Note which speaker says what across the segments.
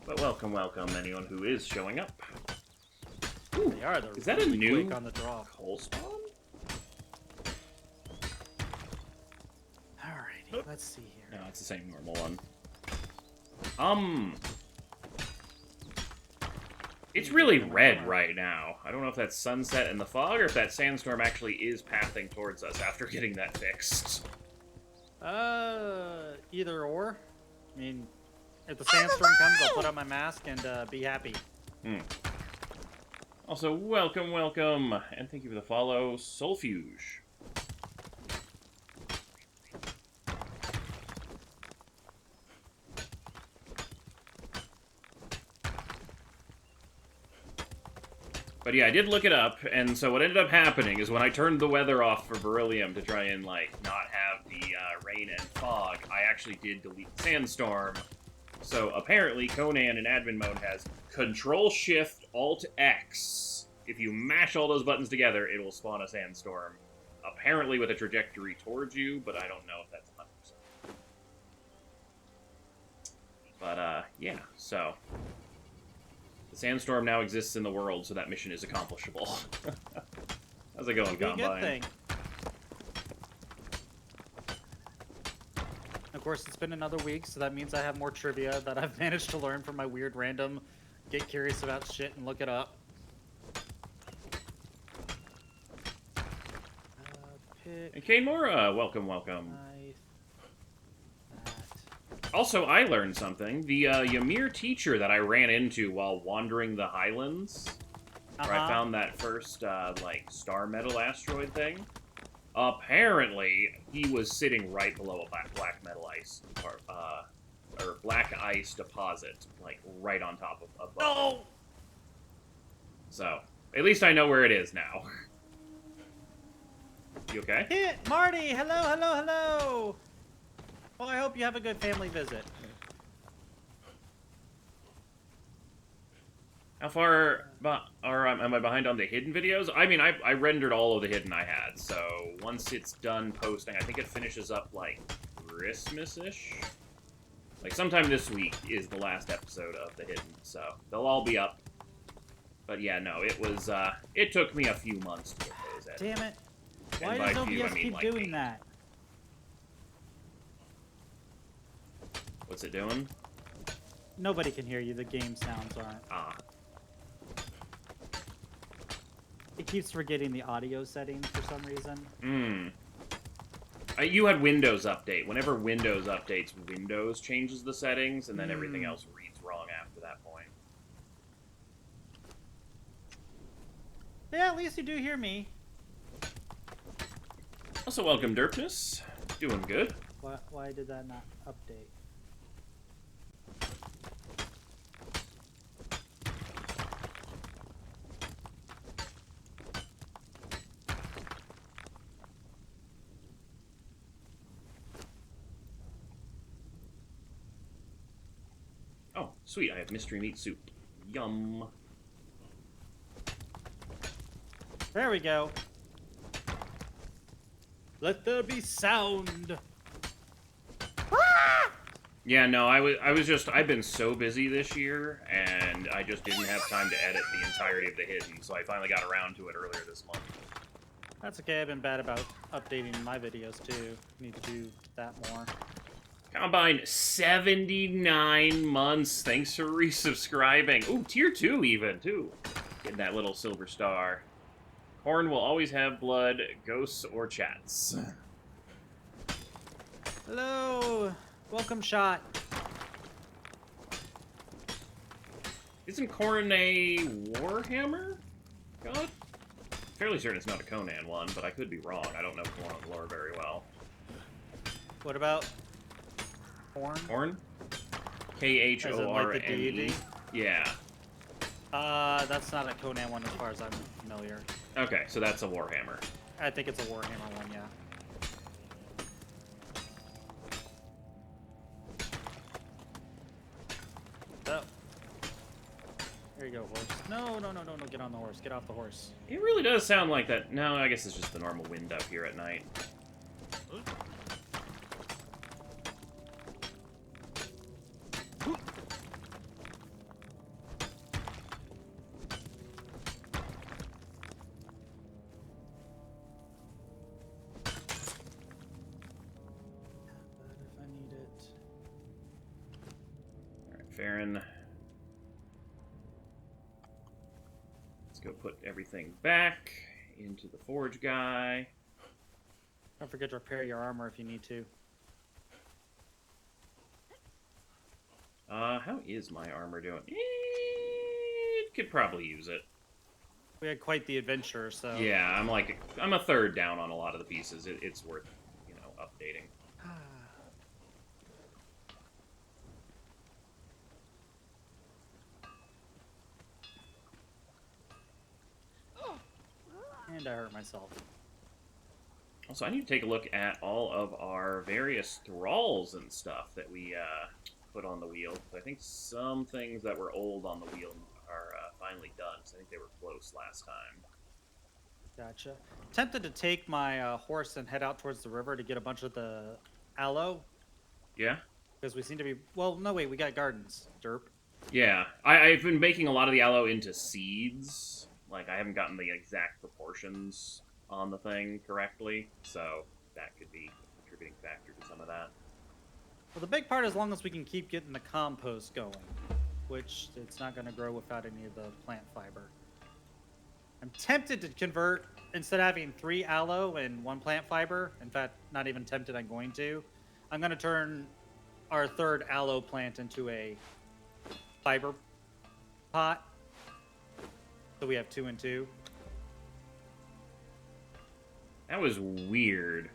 Speaker 1: But welcome, anyone who is showing up.
Speaker 2: Ooh, they are.
Speaker 1: Is that a new
Speaker 2: quick on the draw.
Speaker 1: coal spawn?
Speaker 2: Alrighty, let's see here.
Speaker 1: No, it's the same normal one. It's really red right now. I don't know if that's sunset and the fog, or if that sandstorm actually is pathing towards us after getting that fixed.
Speaker 2: Either or. I mean, if the sandstorm comes, I'll put on my mask and be happy.
Speaker 1: Also, welcome, and thank you for the follow, Soulfuge. But yeah, I did look it up, and so what ended up happening is when I turned the weather off for Beryllium to try and, like, not have the rain and fog, I actually did delete the sandstorm. So apparently Conan in admin mode has Control-Shift-Alt-X. If you mash all those buttons together, it will spawn a sandstorm. Apparently with a trajectory towards you, but I don't know if that's 100%. But, yeah, so... the sandstorm now exists in the world, so that mission is accomplishable. How's it going, Combine?
Speaker 2: Good thing. Of course, it's been another week, so that means I have more trivia that I've managed to learn from my weird random get curious about shit and look it up.
Speaker 1: And Kane Mora, welcome. Also, I learned something. The Ymir teacher that I ran into while wandering the Highlands, where I found that first, like, star metal asteroid thing, apparently he was sitting right below a black metal ice, or black ice deposit, like, right on top of
Speaker 2: No!
Speaker 1: So, at least I know where it is now. You okay?
Speaker 2: Hit! Marty! Hello! Well, I hope you have a good family visit.
Speaker 1: How far am I behind on the hidden videos? I mean, I rendered all of the hidden I had, so once it's done posting, I think it finishes up, like, Christmas-ish? Like, sometime this week is the last episode of the hidden, so they'll all be up. But yeah, no, it was, it took me a few months to get those edited.
Speaker 2: Damn it. Why does OBS keep
Speaker 1: like
Speaker 2: doing that?
Speaker 1: What's it doing?
Speaker 2: Nobody can hear you. The game sounds aren't.
Speaker 1: Ah.
Speaker 2: It keeps forgetting the audio settings for some reason.
Speaker 1: You had Windows Update. Whenever Windows updates, Windows changes the settings, and then everything else reads wrong after that point.
Speaker 2: Yeah, at least you do hear me.
Speaker 1: Also, welcome, Derpness. Doing good.
Speaker 2: Why did that not update?
Speaker 1: Oh, sweet. I have mystery meat soup. Yum.
Speaker 2: There we go. Let there be sound.
Speaker 1: Yeah, no, I've been so busy this year, and I just didn't have time to edit the entirety of the hidden, so I finally got around to it earlier this month.
Speaker 2: That's okay, I've been bad about updating my videos too. Need to do that more.
Speaker 1: Combine 79 months. Thanks for resubscribing. Ooh, tier 2 even, too. Getting that little silver star. Corn will always have blood, ghosts, or chats.
Speaker 2: Hello! Welcome, Shot.
Speaker 1: Isn't Corn a Warhammer god? Fairly certain it's not a Conan one, but I could be wrong. I don't know Conan lore very well.
Speaker 2: What about Horn?
Speaker 1: Horn? K-H-O-R-N-E.
Speaker 2: Like the deity?
Speaker 1: Yeah.
Speaker 2: That's not a Conan one as far as I'm familiar.
Speaker 1: Okay, so that's a Warhammer.
Speaker 2: I think it's a Warhammer one, yeah. Oh. There you go, horse. No, get on the horse. Get off the horse.
Speaker 1: It really does sound like that. No, I guess it's just the normal wind up here at night. Farron. Let's go put everything back into the forge guy.
Speaker 2: Don't forget to repair your armor if you need to.
Speaker 1: How is my armor doing? It could probably use it.
Speaker 2: We had quite the adventure, so...
Speaker 1: Yeah, I'm a third down on a lot of the pieces. It's worth, you know, updating.
Speaker 2: And I hurt myself.
Speaker 1: Also, I need to take a look at all of our various thralls and stuff that we put on the wheel. I think some things that were old on the wheel are finally done, so I think they were close last time.
Speaker 2: Gotcha. Tempted to take my horse and head out towards the river to get a bunch of the aloe.
Speaker 1: Yeah?
Speaker 2: Because we seem to be... Well, no, wait, we got gardens. Derp.
Speaker 1: Yeah. I've been making a lot of the aloe into seeds. Like, I haven't gotten the exact proportions on the thing correctly, so that could be a contributing factor to some of that.
Speaker 2: Well, the big part, as long as we can keep getting the compost going, which it's not going to grow without any of the plant fiber. I'm tempted to convert, instead of having 3 aloe and 1 plant fiber, in fact, not even tempted, I'm going to. I'm going to turn our 3rd aloe plant into a fiber pot. So we have 2 and 2.
Speaker 1: That was weird.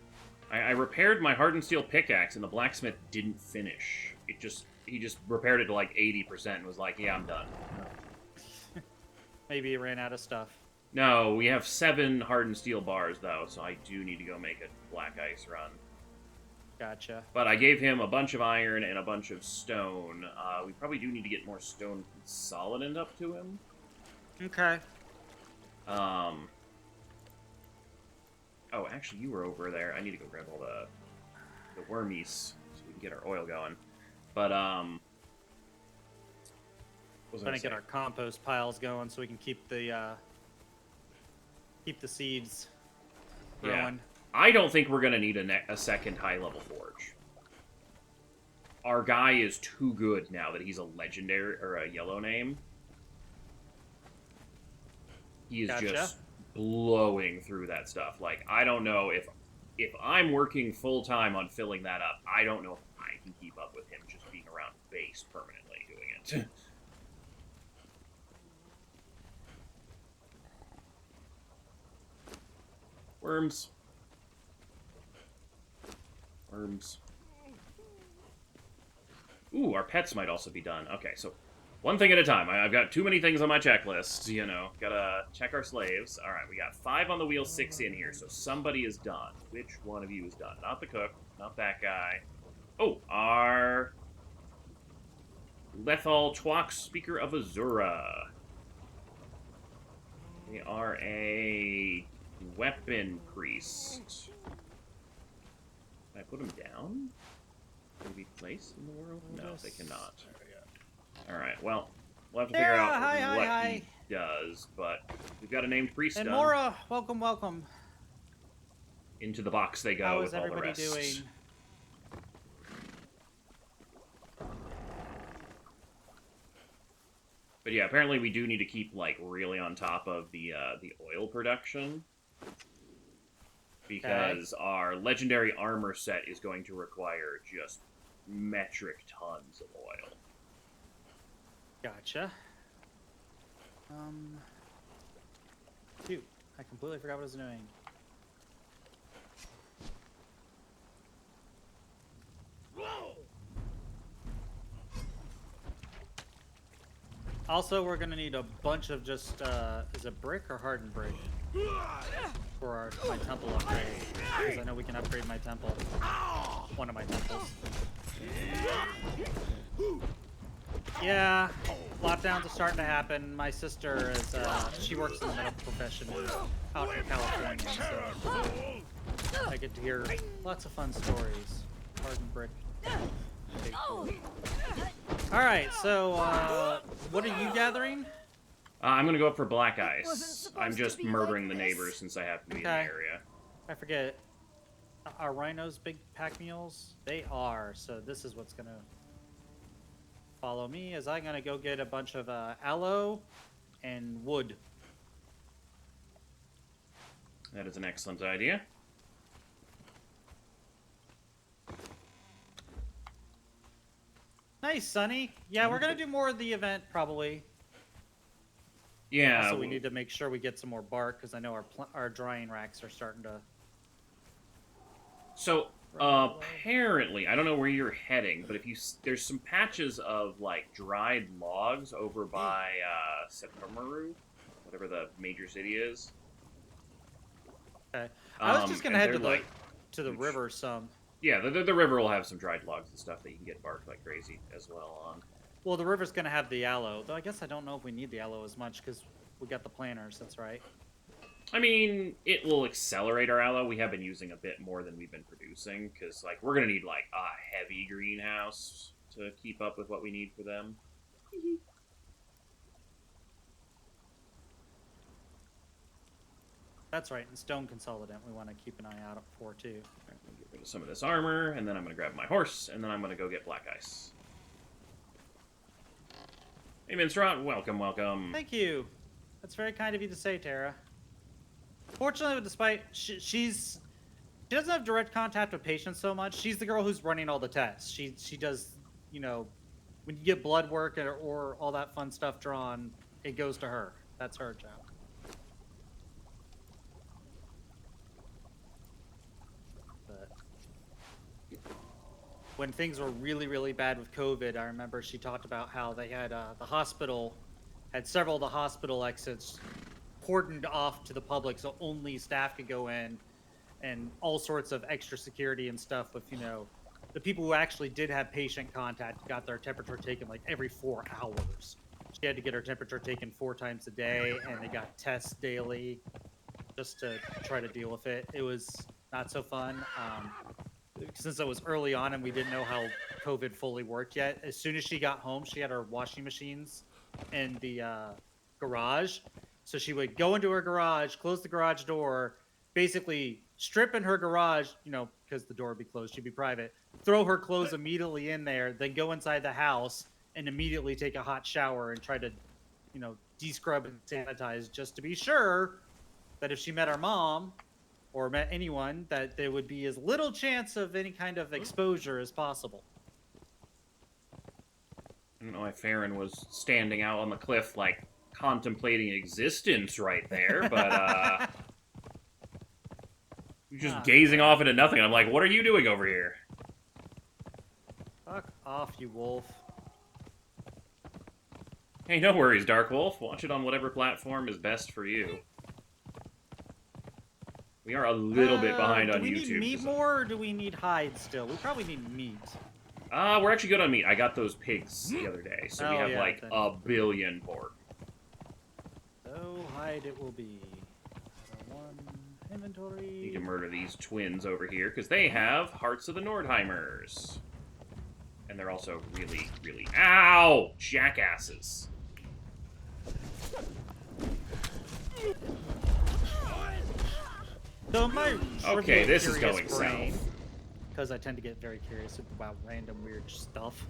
Speaker 1: I repaired my hardened steel pickaxe and the blacksmith didn't finish. He just repaired it to like 80% and was like, yeah, I'm done.
Speaker 2: Maybe he ran out of stuff.
Speaker 1: No, we have 7 hardened steel bars though, so I do need to go make a black ice run.
Speaker 2: Gotcha.
Speaker 1: But I gave him a bunch of iron and a bunch of stone. We probably do need to get more stone solid up to him.
Speaker 2: Okay.
Speaker 1: Oh, actually, you were over there. I need to go grab all the wormies so we can get our oil going. But,
Speaker 2: trying to get our compost piles going so we can keep the seeds growing.
Speaker 1: Yeah. I don't think we're going to need a second high-level forge. Our guy is too good now that he's a legendary, or a yellow name. He is just blowing through that stuff. Like, I don't know if I'm working full-time on filling that up, I don't know if I can keep up with him just being around base permanently doing it. Worms. Worms. Ooh, our pets might also be done. Okay, so one thing at a time. I've got too many things on my checklist, you know. Gotta check our slaves. All right, we got 5 on the wheel, 6 in here, so somebody is done. Which one of you is done? Not the cook, not that guy. Oh, our Lethal Twok, Speaker of Azura. They are a weapon priest. Can I put them down? Can they be placed in the world? No, they cannot. Alright, well, we'll have to figure out what he does, but we've got a named priest
Speaker 2: and
Speaker 1: done.
Speaker 2: Mora, welcome, welcome.
Speaker 1: Into the box they go with all the rest.
Speaker 2: How is everybody doing?
Speaker 1: But yeah, apparently we do need to keep, like, really on top of the oil production. Because our legendary armor set is going to require just metric tons of oil.
Speaker 2: Gotcha. Shoot, I completely forgot what I was doing. Also, we're gonna need a bunch of just, is it brick or hardened brick? For my temple upgrade. Because I know we can upgrade my temple. One of my temples. Yeah, lockdowns are starting to happen. My sister is, she works in the medical profession out in California, so I get to hear lots of fun stories. Hardened brick. Alright, so, what are you gathering?
Speaker 1: I'm gonna go up for black ice. I'm just murdering the neighbors since I happen to be in the area.
Speaker 2: I forget. Are rhinos big pack mules? They are, so this is what's gonna... follow me as I'm going to go get a bunch of aloe and wood.
Speaker 1: That is an excellent idea.
Speaker 2: Nice, Sonny. Yeah, we're going to do more of the event, probably.
Speaker 1: Yeah.
Speaker 2: Also, we need to make sure we get some more bark, because I know our drying racks are starting to...
Speaker 1: So, apparently, I don't know where you're heading, but if you there's some patches of, like, dried logs over by, Septomaru, whatever the major city is.
Speaker 2: Okay. I was just going to head to the
Speaker 1: huge.
Speaker 2: river some.
Speaker 1: Yeah, the river will have some dried logs and stuff that you can get barked like crazy as well on.
Speaker 2: Well, the river's going to have the aloe, though I guess I don't know if we need the aloe as much, because we got the planters, that's right.
Speaker 1: I mean, it will accelerate our aloe. We have been using a bit more than we've been producing, because, like, we're going to need, like, a heavy greenhouse to keep up with what we need for them.
Speaker 2: That's right, and stone consolidant we want to keep an eye out for, too.
Speaker 1: I'm going to get rid of some of this armor, and then I'm going to grab my horse, and then I'm going to go get black ice. Hey, Minstrot, welcome, welcome.
Speaker 2: Thank you. That's very kind of you to say, Tara. Fortunately, despite she doesn't have direct contact with patients so much. She's the girl who's running all the tests. She does, you know, when you get blood work or all that fun stuff drawn, it goes to her. That's her job. But when things were really, really bad with COVID, I remember she talked about how they had the hospital had several of the hospital exits cordoned off to the public, so only staff could go in, and all sorts of extra security and stuff with, you know, the people who actually did have patient contact got their temperature taken like every 4 hours. She had to get her temperature taken 4 times a day, and they got tests daily just to try to deal with it. It was not so fun. Since it was early on and we didn't know how COVID fully worked yet, as soon as she got home, she had her washing machines in the garage. So she would go into her garage, close the garage door, basically strip in her garage, you know, because the door would be closed, she'd be private, throw her clothes immediately in there, then go inside the house and immediately take a hot shower and try to, you know, de-scrub and sanitize, just to be sure that if she met our mom or met anyone, that there would be as little chance of any kind of exposure as possible.
Speaker 1: I don't know why Farron was standing out on the cliff, like, contemplating existence right there, but, just gazing off into nothing. I'm like, what are you doing over here?
Speaker 2: Fuck off, you wolf.
Speaker 1: Hey, no worries, Dark Wolf. Watch it on whatever platform is best for you. We are a little bit behind on YouTube.
Speaker 2: Do we need meat more, or do we need hide still? We probably need meat.
Speaker 1: We're actually good on meat. I got those pigs the other day, so we have, like, a billion pork.
Speaker 2: So hide it will be. One inventory.
Speaker 1: Need to murder these twins over here, because they have Hearts of the Nordheimers. And they're also really, really... Ow! Jackasses.
Speaker 2: So my
Speaker 1: okay, this is going
Speaker 2: brain,
Speaker 1: south.
Speaker 2: Because I tend to get very curious about random weird stuff.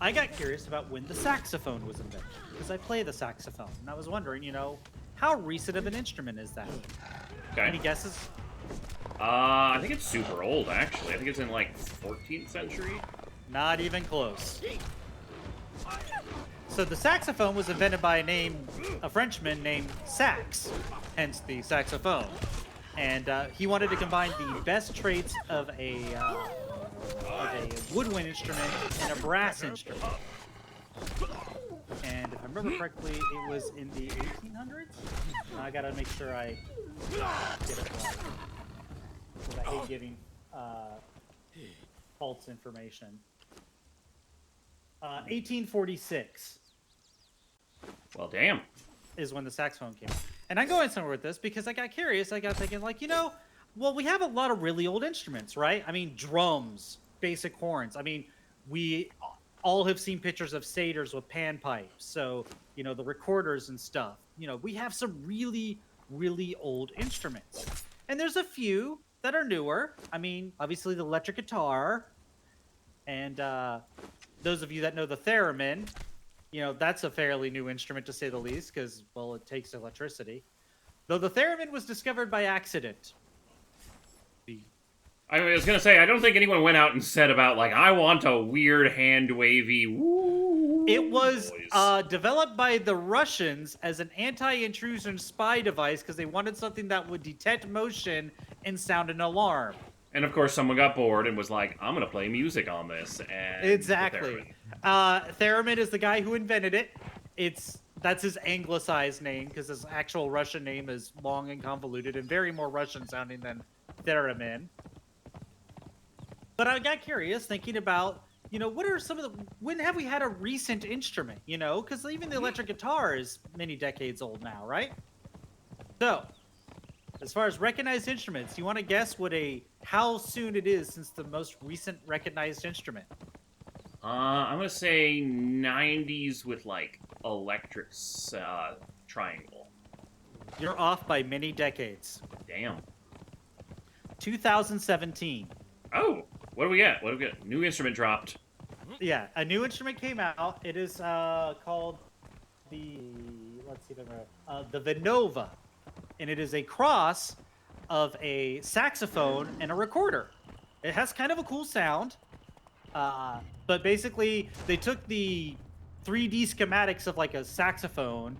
Speaker 2: I got curious about when the saxophone was invented, because I play the saxophone, and I was wondering, you know, how recent of an instrument is that?
Speaker 1: Okay.
Speaker 2: Any guesses?
Speaker 1: I think it's super old, actually. I think it's in, like, 14th century.
Speaker 2: Not even close. So the saxophone was invented by a Frenchman named Sax, hence the saxophone. And he wanted to combine the best traits of a woodwind instrument and a brass instrument. And if I remember correctly, it was in the 1800s? I gotta make sure I get it right. Because I hate giving false information. 1846.
Speaker 1: Well, damn.
Speaker 2: Is when the saxophone came out. And I'm going somewhere with this because I got curious. I got thinking, like, you know, well, we have a lot of really old instruments, right? I mean, drums, basic horns. I mean, we all have seen pictures of satyrs with panpipes. So, you know, the recorders and stuff. You know, we have some really, really old instruments. And there's a few that are newer. I mean, obviously the electric guitar. And those of you that know the theremin, you know, that's a fairly new instrument to say the least, because, well, it takes electricity. Though the theremin was discovered by accident.
Speaker 1: I was gonna say, I don't think anyone went out and said about, like, I want a weird hand-wavy woo.
Speaker 2: It was
Speaker 1: noise.
Speaker 2: developed by the Russians as an anti-intrusion spy device because they wanted something that would detect motion and sound an alarm.
Speaker 1: And of course, someone got bored and was like, I'm gonna play music on this. And
Speaker 2: Exactly. Theremin is the guy who invented it. That's his anglicized name because his actual Russian name is long and convoluted and very more Russian sounding than theremin. But I got curious thinking about, you know, what are some of the, when have we had a recent instrument, you know? Because even the electric guitar is many decades old now, right? So, as far as recognized instruments, you want to guess how soon it is since the most recent recognized instrument?
Speaker 1: I'm gonna say 90s with, like, electric triangle.
Speaker 2: You're off by many decades.
Speaker 1: Damn.
Speaker 2: 2017.
Speaker 1: Oh, what do we get? What do we get? New instrument dropped.
Speaker 2: Yeah, a new instrument came out. It is called the Vinova, and it is a cross of a saxophone and a recorder. It has kind of a cool sound, but basically they took the 3D schematics of like a saxophone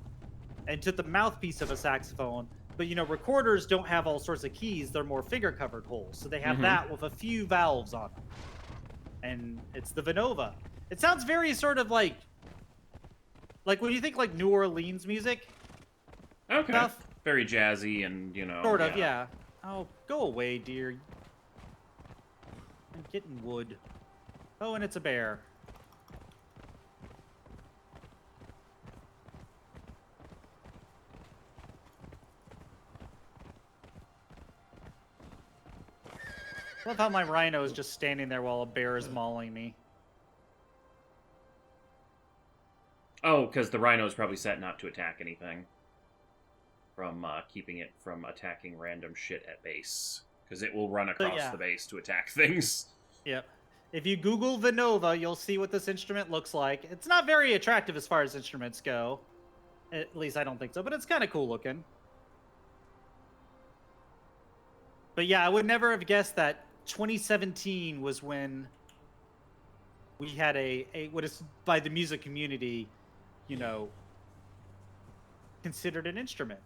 Speaker 2: and took the mouthpiece of a saxophone. But, you know, recorders don't have all sorts of keys. They're more finger-covered holes. So they have that with a few valves on them. And it's the Vinova. It sounds very sort of like when you think like New Orleans music.
Speaker 1: Okay.
Speaker 2: Stuff.
Speaker 1: Very jazzy and, you know.
Speaker 2: Sort of, yeah. Oh, go away, dear. I'm getting wood. Oh, and it's a bear. I love how my rhino is just standing there while a bear is mauling me.
Speaker 1: Oh, because the rhino is probably set not to attack anything. From keeping it from attacking random shit at base. Because it will run across the base to attack things.
Speaker 2: Yep. If you Google Vinova, you'll see what this instrument looks like. It's not very attractive as far as instruments go. At least I don't think so, but it's kind of cool looking. But yeah, I would never have guessed that 2017 was when we had what is by the music community, you know, considered an instrument.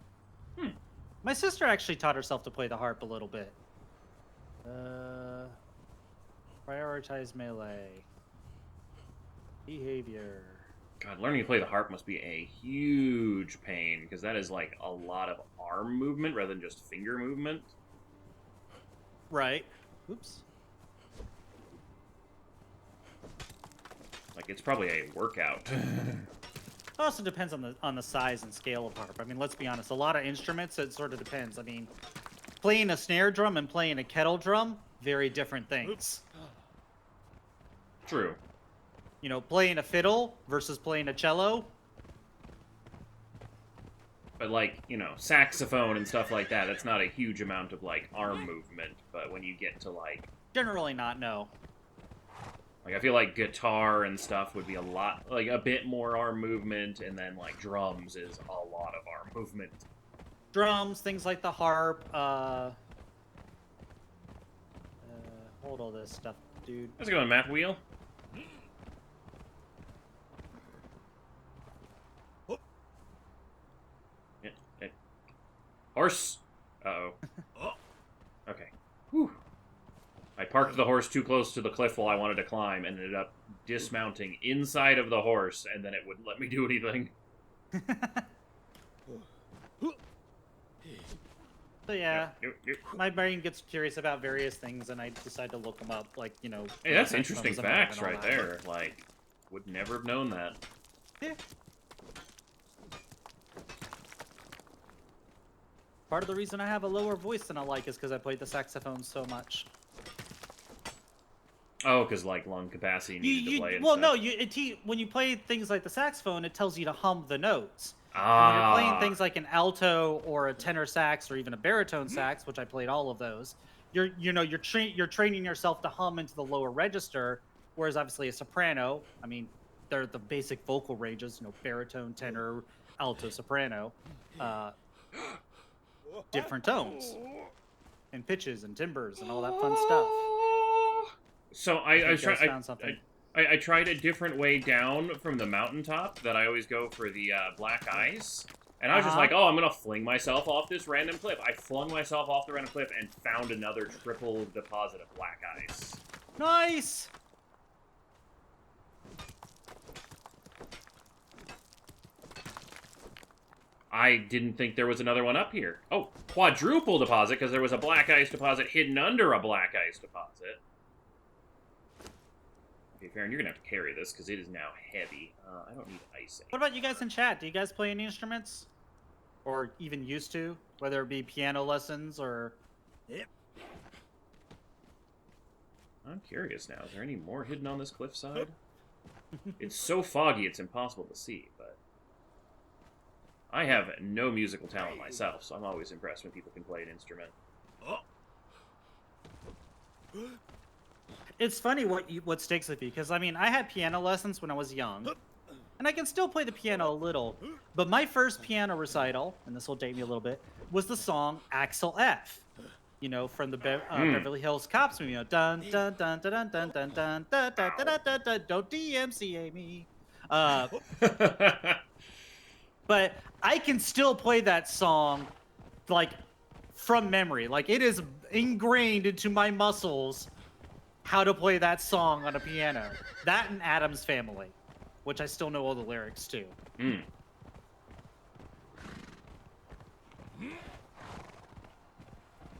Speaker 2: My sister actually taught herself to play the harp a little bit. Prioritize melee. Behavior.
Speaker 1: God, learning to play the harp must be a huge pain, because that is like a lot of arm movement rather than just finger movement.
Speaker 2: Right. Oops.
Speaker 1: Like, it's probably a workout.
Speaker 2: It also depends on the size and scale of harp. I mean, let's be honest. A lot of instruments, it sort of depends. I mean, playing a snare drum and playing a kettle drum, very different things.
Speaker 1: True.
Speaker 2: You know, playing a fiddle versus playing a cello.
Speaker 1: But, like, you know, saxophone and stuff like that, that's not a huge amount of, like, arm movement. But when you get to, like...
Speaker 2: Generally not, no.
Speaker 1: Like, I feel like guitar and stuff would be a lot, like, a bit more arm movement, and then, like, drums is a lot of arm movement.
Speaker 2: Drums, things like the harp, hold all this stuff, dude.
Speaker 1: How's it going, map wheel? Horse! Uh-oh. Okay. Whew. I parked the horse too close to the cliff while I wanted to climb, and ended up dismounting inside of the horse, and then it wouldn't let me do anything.
Speaker 2: So yeah, my brain gets curious about various things, and I decide to look them up, like, you know...
Speaker 1: Hey, that's interesting facts right there. Like, would never have known that.
Speaker 2: Yeah. Part of the reason I have a lower voice than I like is because I played the saxophone so much.
Speaker 1: Oh, because, like, lung capacity needed to play and
Speaker 2: well,
Speaker 1: stuff.
Speaker 2: no, when you play things like the saxophone, it tells you to hum the notes.
Speaker 1: Ah.
Speaker 2: When you're playing things like an alto or a tenor sax or even a baritone sax, which I played all of those, you're training yourself to hum into the lower register Whereas obviously a soprano, I mean, they're the basic vocal ranges, you know, baritone, tenor, alto, soprano, different tones and pitches and timbres and all that fun stuff.
Speaker 1: So
Speaker 2: Found something.
Speaker 1: I tried a different way down from the mountaintop that I always go for the black ice. And I was just like, oh, I'm going to fling myself off this random cliff. I flung myself off the random cliff and found another triple deposit of black ice.
Speaker 2: Nice!
Speaker 1: I didn't think there was another one up here. Oh, quadruple deposit, because there was a black ice deposit hidden under a black ice deposit. Okay, Farron, you're going to have to carry this, because it is now heavy. I don't need ice anymore.
Speaker 2: What about you guys in chat? Do you guys play any instruments? Or even used to? Whether it be piano lessons or...
Speaker 3: Yep.
Speaker 1: I'm curious now. Is there any more hidden on this cliffside? It's so foggy, it's impossible to see, but... I have no musical talent myself, so I'm always impressed when people can play an instrument.
Speaker 2: It's funny what sticks with you, because, I mean, I had piano lessons when I was young, and I can still play the piano a little, but my first piano recital, and this will date me a little bit, was the song Axel F. You know, from the Beverly Hills Cops movie, you know, dun dun dun dun dun dun dun dun dun dun dun dun dun, don't DMCA me. But I can still play that song, like, from memory. Like, it is ingrained into my muscles how to play that song on a piano. That and Addams Family, which I still know all the lyrics to.
Speaker 1: Mm.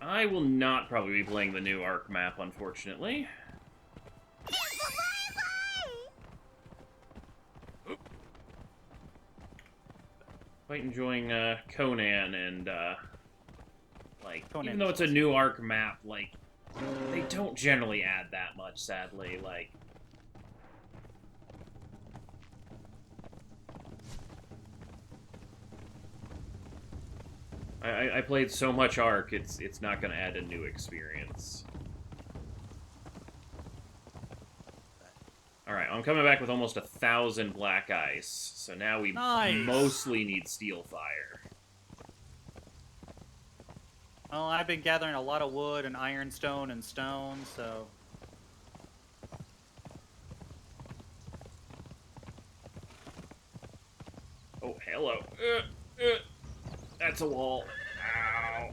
Speaker 1: I will not probably be playing the new Ark map, unfortunately. Quite enjoying Conan and, like,
Speaker 2: Conan
Speaker 1: even though it's a new Ark map, like, they don't generally add that much, sadly, like... I played so much Ark, it's not going to add a new experience. Alright, I'm coming back with almost 1,000 black ice, so now we mostly need steel fire.
Speaker 2: Well, I've been gathering a lot of wood and ironstone and stone, so...
Speaker 1: Oh, hello. That's a wall. Ow.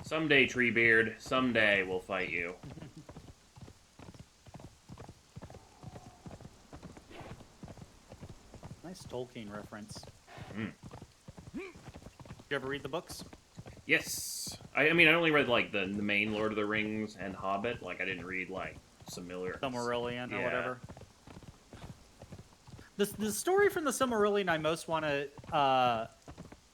Speaker 1: Someday, Treebeard, someday we'll fight you.
Speaker 2: Nice Tolkien reference.
Speaker 1: Mm.
Speaker 2: You ever read the books?
Speaker 1: Yes. I mean, I only read, like, the main Lord of the Rings and Hobbit. Like, I didn't read, like,
Speaker 2: Silmarillion or whatever. The story from the Silmarillion I most want to,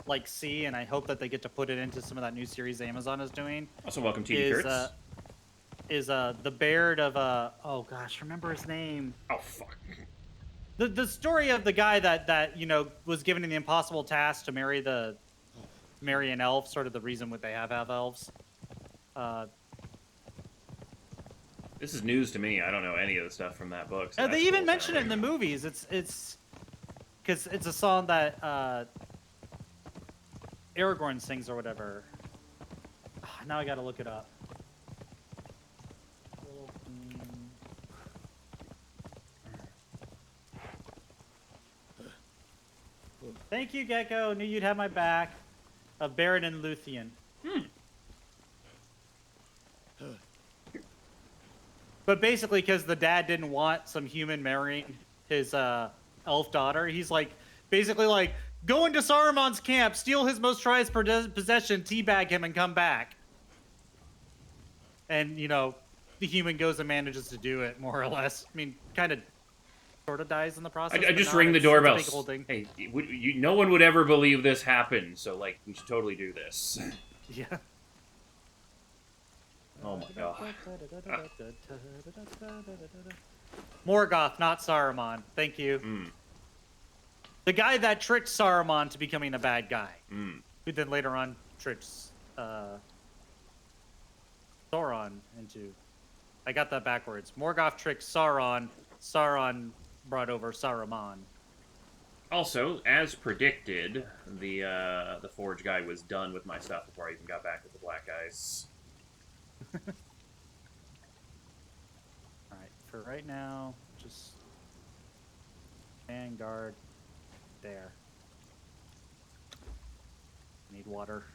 Speaker 2: like, see, and I hope that they get to put it into some of that new series Amazon is doing.
Speaker 1: Also, welcome T.D. Kurtz.
Speaker 2: Is the Baird of, oh gosh, remember his name?
Speaker 1: Oh, fuck.
Speaker 2: The story of the guy that, you know, was given the impossible task to marry an elf, sort of the reason what they have elves.
Speaker 1: This is news to me. I don't know any of the stuff from that book. So
Speaker 2: they even mention it in the movies. It's because it's a song that Aragorn sings or whatever. Now I gotta look it up. Thank you, Gecko. Knew you'd have my back. Of Baron and Luthien. But basically, because the dad didn't want some human marrying his elf daughter, he's like, basically like, go into Saruman's camp, steal his most prized possession, teabag him, and come back. And, you know, the human goes and manages to do it, more or less. I mean, kind of sort of dies in the process.
Speaker 1: I just ring the doorbell. Hey, no one would ever believe this happened, so, like, we should totally do this.
Speaker 2: Yeah.
Speaker 1: Oh my god.
Speaker 2: Morgoth, not Saruman. Thank you. The guy that tricked Saruman to becoming a bad guy.
Speaker 1: Mm.
Speaker 2: Who then later on tricks Sauron into... I got that backwards. Morgoth tricked Sauron. Sauron brought over Saruman.
Speaker 1: Also, as predicted, the forge guy was done with my stuff before I even got back with the black guys.
Speaker 2: Alright, for right now, just Vanguard there. Need water.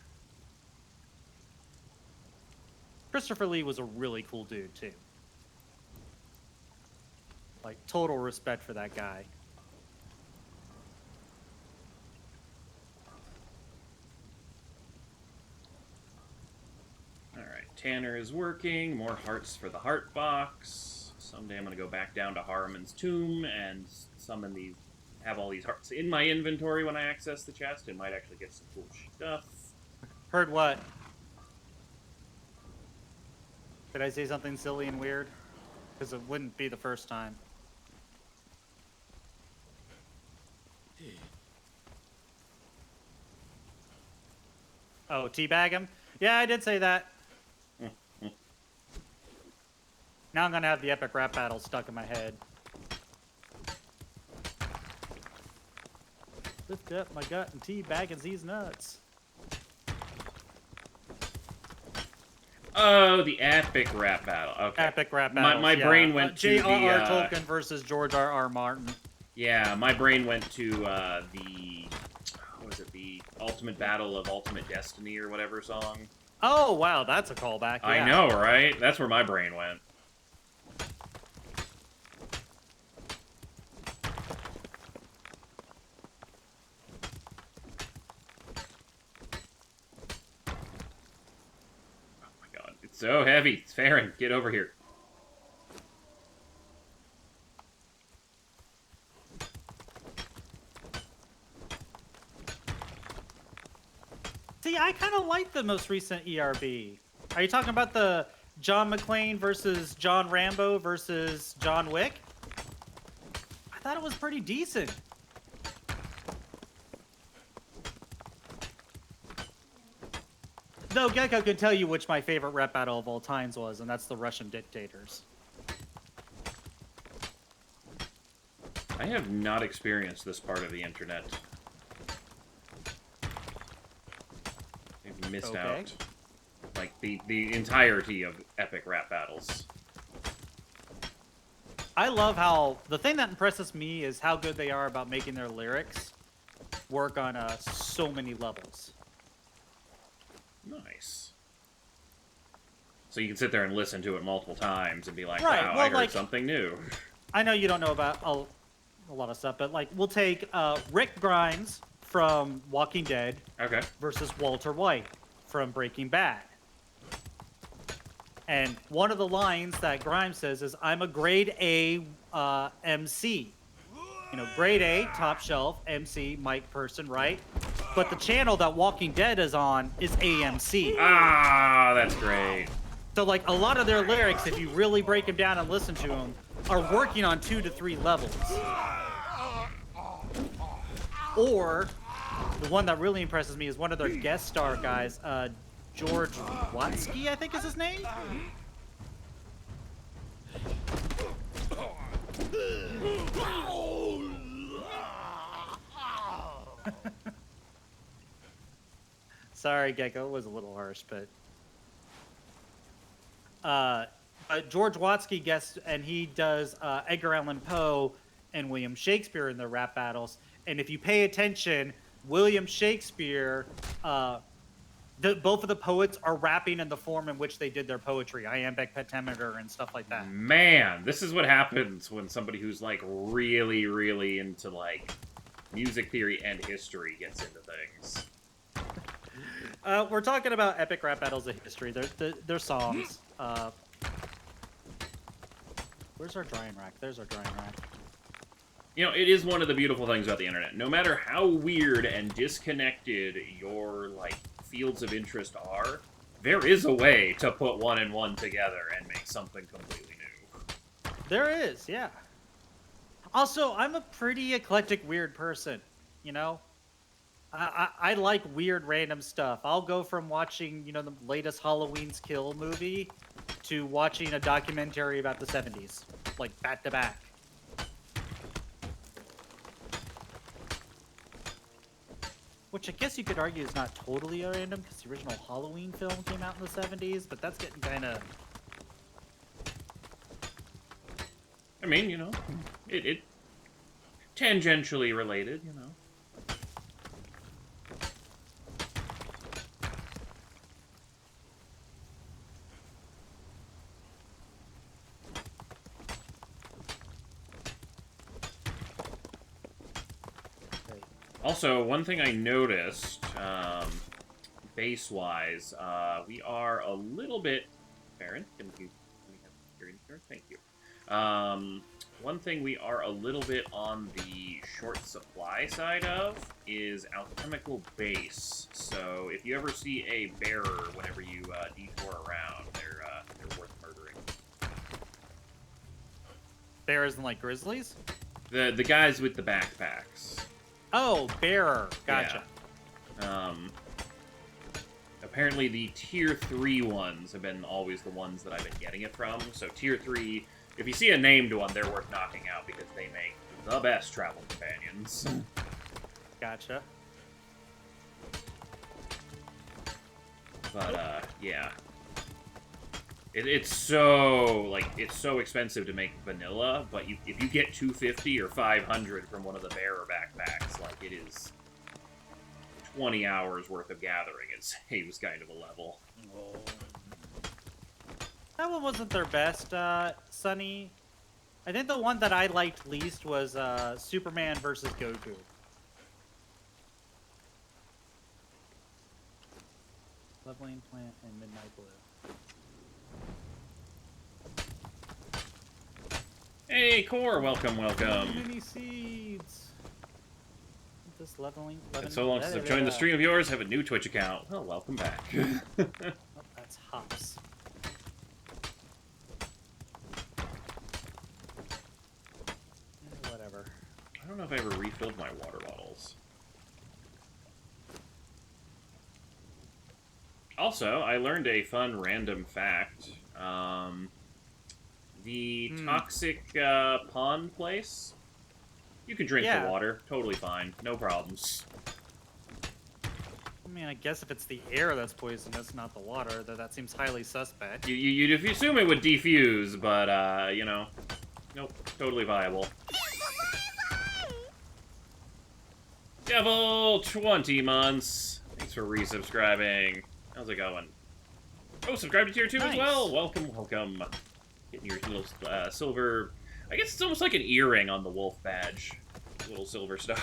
Speaker 2: Christopher Lee was a really cool dude, too. Like, total respect for that guy.
Speaker 1: Alright, Tanner is working. More hearts for the heart box. Someday I'm going to go back down to Haruman's tomb and summon these... have all these hearts in my inventory when I access the chest. It might actually get some cool stuff.
Speaker 2: Heard what? Did I say something silly and weird? Because it wouldn't be the first time. Oh, teabag him? Yeah, I did say that. Now I'm gonna have the epic rap battle stuck in my head. Lift up my gut and teabagging these nuts.
Speaker 1: Oh, the epic rap battle. Okay.
Speaker 2: Epic rap battle.
Speaker 1: My brain went to
Speaker 2: J.R.R.
Speaker 1: the...
Speaker 2: Tolkien versus George R.R. Martin.
Speaker 1: Yeah, my brain went to the... What was it? The Ultimate Battle of Ultimate Destiny or whatever song.
Speaker 2: Oh, wow, that's a callback. Yeah.
Speaker 1: I know, right? That's where my brain went. So heavy. Farron, get over here.
Speaker 2: See, I kind of like the most recent ERB. Are you talking about the John McClane versus John Rambo versus John Wick? I thought it was pretty decent. Though Gecko can tell you which my favorite rap battle of all times was, and that's the Russian dictators.
Speaker 1: I have not experienced this part of the internet. I've missed out. Like, the entirety of epic rap battles.
Speaker 2: I love how... The thing that impresses me is how good they are about making their lyrics work on so many levels.
Speaker 1: Nice. So you can sit there and listen to it multiple times and be like,
Speaker 2: right.
Speaker 1: wow,
Speaker 2: well,
Speaker 1: I heard something new.
Speaker 2: I know you don't know about a lot of stuff, but like we'll take Rick Grimes from Walking Dead versus Walter White from Breaking Bad. And one of the lines that Grimes says is, I'm a grade A MC. You know, grade A, top shelf, MC, mic person, right? But the channel that Walking Dead is on is AMC.
Speaker 1: Ah, that's great.
Speaker 2: So, like, a lot of their lyrics, if you really break them down and listen to them, are working on 2 to 3 levels. Or, the one that really impresses me is one of their guest star guys, George Watsky, I think is his name? Sorry, Gecko, it was a little harsh, but... George Watsky guests, and he does Edgar Allan Poe and William Shakespeare in their rap battles. And if you pay attention, William Shakespeare, both of the poets are rapping in the form in which they did their poetry, iambic pentameter and stuff like that.
Speaker 1: Man, this is what happens when somebody who's like really, really into like music theory and history gets into things.
Speaker 2: We're talking about epic rap battles of history. They're songs. Where's our drying rack? There's our drying rack.
Speaker 1: You know, it is one of the beautiful things about the internet. No matter how weird and disconnected your, like, fields of interest are, there is a way to put one and one together and make something completely new.
Speaker 2: There is, yeah. Also, I'm a pretty eclectic, weird person. you know? I like weird random stuff. I'll go from watching, the latest Halloween's Kill movie to watching a documentary about the 70s, like back to back. Which I guess you could argue is not totally random because the original Halloween film came out in the 70s, but that's getting kind of...
Speaker 1: I mean, it tangentially related, Also, one thing I noticed, base-wise, we are a little bit... Baron, can we have screen here? Thank you. One thing we are a little bit on the short supply side of is alchemical base. So if you ever see a bearer whenever you detour around, they're worth murdering.
Speaker 2: Bears and like grizzlies?
Speaker 1: The guys with the backpacks.
Speaker 2: Oh, bearer. Gotcha.
Speaker 1: Yeah. Apparently the tier 3 ones have been always the ones that I've been getting it from. So tier 3, if you see a named one, they're worth knocking out because they make the best travel companions.
Speaker 2: Gotcha.
Speaker 1: But, yeah. It's so expensive to make vanilla, but if you get 250 or 500 from one of the bearer backpacks, like, it is 20 hours worth of gathering. It saves kind of a level.
Speaker 2: Whoa. That one wasn't their best, Sunny. I think the one that I liked least was Superman versus Goku. Leveling Plant and Midnight Blue.
Speaker 1: Hey, Core, welcome.
Speaker 2: Mini seeds. This leveling.
Speaker 1: And so long since I've joined the stream of yours, have a new Twitch account. Well, welcome back.
Speaker 2: Oh, that's hops. Whatever.
Speaker 1: I don't know if I ever refilled my water bottles. Also, I learned a fun random fact. The toxic pond place, you can drink the water. Totally fine. No problems.
Speaker 2: I mean, I guess if it's the air that's poisonous, not the water, that seems highly suspect.
Speaker 1: You'd assume it would defuse, but, nope. Totally viable. Devil, 20 months. Thanks for resubscribing. How's it going? Oh, subscribe to tier 2 as well. Welcome. Getting your little silver... I guess it's almost like an earring on the wolf badge. Little silver star.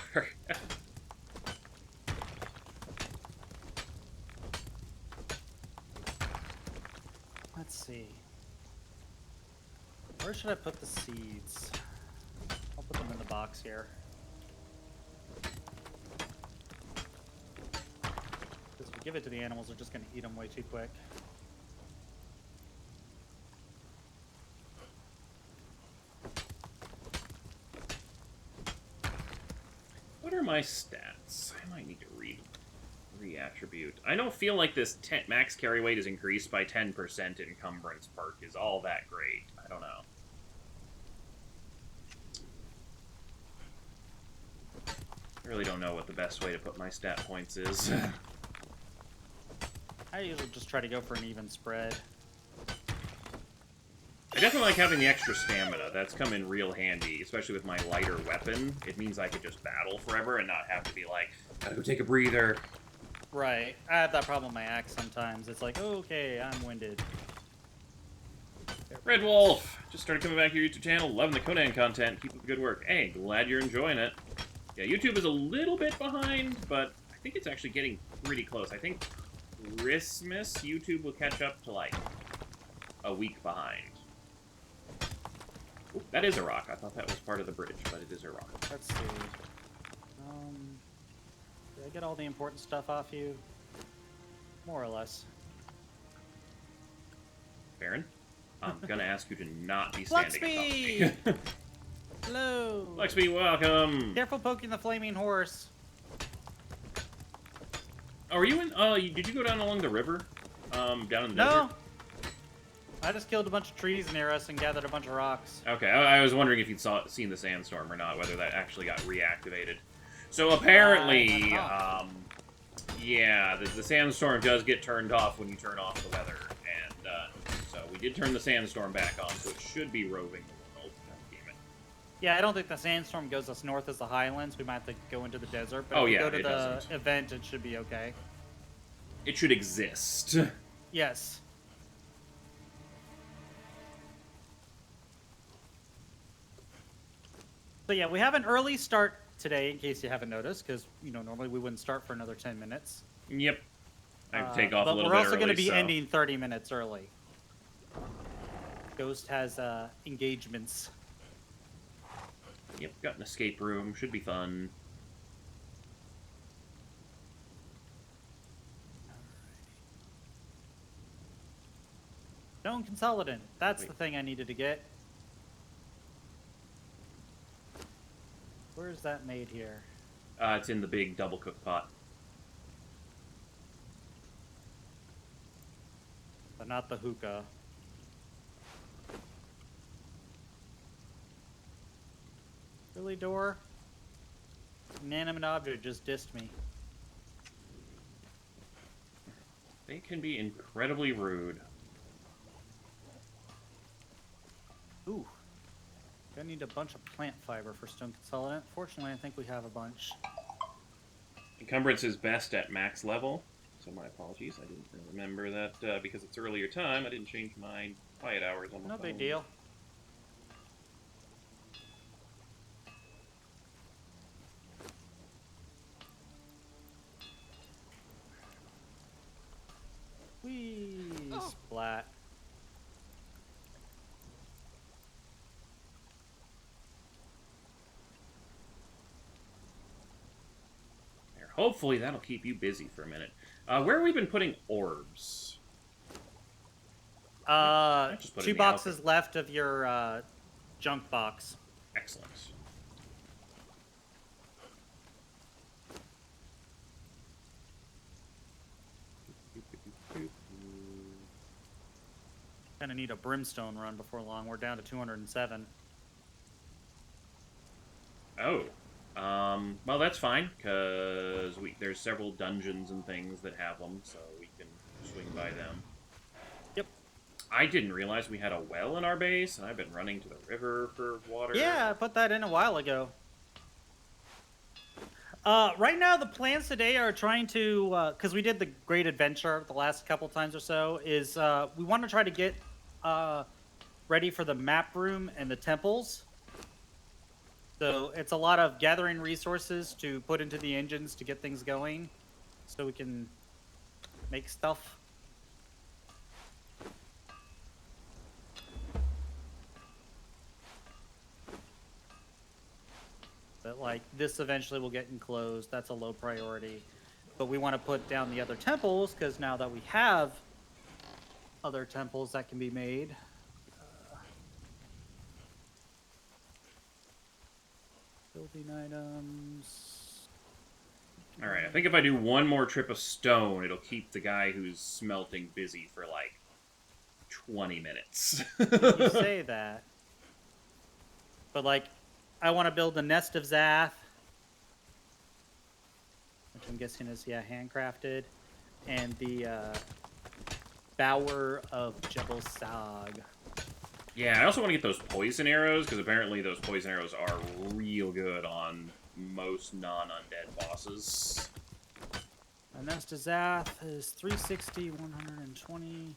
Speaker 2: Let's see. Where should I put the seeds? I'll put them in the box here. Because if we give it to the animals, they're just going to eat them way too quick.
Speaker 1: What are my stats? I might need to re-attribute. I don't feel like this max carry weight is increased by 10% encumbrance perk is all that great. I don't know. I really don't know what the best way to put my stat points is.
Speaker 2: I usually just try to go for an even spread.
Speaker 1: I definitely like having the extra stamina. That's come in real handy, especially with my lighter weapon. It means I could just battle forever and not have to be like, gotta go take a breather.
Speaker 2: Right. I have that problem with my axe sometimes. It's like, okay, I'm winded.
Speaker 1: Red Wolf! Just started coming back to your YouTube channel. Loving the Conan content. Keep up the good work. Hey, glad you're enjoying it. Yeah, YouTube is a little bit behind, but I think it's actually getting pretty close. I think Christmas, YouTube will catch up to, like, a week behind. Ooh, that is a rock. I thought that was part of the bridge, but it is a rock.
Speaker 2: Let's see. Did I get all the important stuff off you? More or less.
Speaker 1: Baron, I'm gonna ask you to not be standing
Speaker 2: Luxby!
Speaker 1: above me.
Speaker 2: Hello!
Speaker 1: Luxby, welcome!
Speaker 2: Careful poking the flaming horse.
Speaker 1: Oh, are you in? Did you go down along the river? Down in the
Speaker 2: No.
Speaker 1: desert?
Speaker 2: I just killed a bunch of trees near us and gathered a bunch of rocks.
Speaker 1: Okay, I was wondering if you'd seen the sandstorm or not, whether that actually got reactivated. So apparently, yeah, the sandstorm does get turned off when you turn off the weather, and so we did turn the sandstorm back on, so it should be roving the world. God damn it.
Speaker 2: Yeah, I don't think the sandstorm goes as north as the highlands. We might have to go into the desert, but
Speaker 1: Oh,
Speaker 2: if we
Speaker 1: yeah,
Speaker 2: go to
Speaker 1: it
Speaker 2: the
Speaker 1: doesn't.
Speaker 2: event, it should be okay.
Speaker 1: It should exist.
Speaker 2: Yes. So yeah, we have an early start today, in case you haven't noticed, because normally we wouldn't start for another 10 minutes.
Speaker 1: Yep. I have to take off a
Speaker 2: but
Speaker 1: little
Speaker 2: we're
Speaker 1: bit
Speaker 2: also going to be
Speaker 1: so.
Speaker 2: ending 30 minutes early. Ghost has engagements.
Speaker 1: Yep, got an escape room. Should be fun.
Speaker 2: Stone consolidant. That's the thing I needed to get. Where is that made here?
Speaker 1: It's in the big double cook pot.
Speaker 2: But not the hookah. Really, door? Inanimate object just dissed me.
Speaker 1: They can be incredibly rude.
Speaker 2: Ooh. Gonna need a bunch of plant fiber for stone consolidant. Fortunately, I think we have a bunch.
Speaker 1: Encumbrance is best at max level, so my apologies. I didn't remember that because it's earlier time. I didn't change my quiet hours on my
Speaker 2: No
Speaker 1: phone.
Speaker 2: big deal. Whee! Splat.
Speaker 1: There. Hopefully that'll keep you busy for a minute. Where have we been putting orbs? Just put it in
Speaker 2: 2
Speaker 1: the
Speaker 2: boxes
Speaker 1: outfit.
Speaker 2: left of your junk box.
Speaker 1: Excellent.
Speaker 2: Gonna need a brimstone run before long. We're down to 207.
Speaker 1: Oh. Well, that's fine, because there's several dungeons and things that have them, so we can swing by them.
Speaker 2: Yep.
Speaker 1: I didn't realize we had a well in our base, and I've been running to the river for water.
Speaker 2: Yeah, I put that in a while ago. Right now, the plans today are trying to, because we did the Great Adventure the last couple times or so, is we want to try to get ready for the map room and the temples. So it's a lot of gathering resources to put into the engines to get things going, so we can make stuff. But like this eventually will get enclosed. That's a low priority. But we want to put down the other temples because now that we have other temples that can be made. Building items.
Speaker 1: Alright, I think if I do one more trip of stone, it'll keep the guy who's smelting busy for like 20 minutes.
Speaker 2: You say that. But like, I want to build the Nest of Zath, which I'm guessing is, yeah, handcrafted, and the Bower of Jebel Sag.
Speaker 1: Yeah, I also want to get those poison arrows, because apparently those poison arrows are real good on most non-undead bosses.
Speaker 2: The Nest of Zath is 360, 120.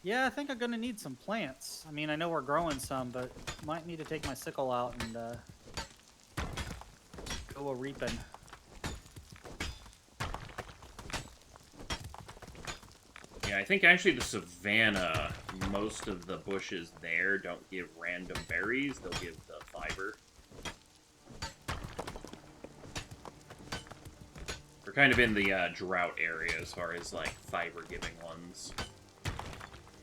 Speaker 2: Yeah, I think I'm going to need some plants. I mean, I know we're growing some, but might need to take my sickle out and go a-reaping.
Speaker 1: Yeah, I think actually the savanna, most of the bushes there don't give random berries, they'll give the fiber. We're kind of in the drought area as far as, like, fiber-giving ones.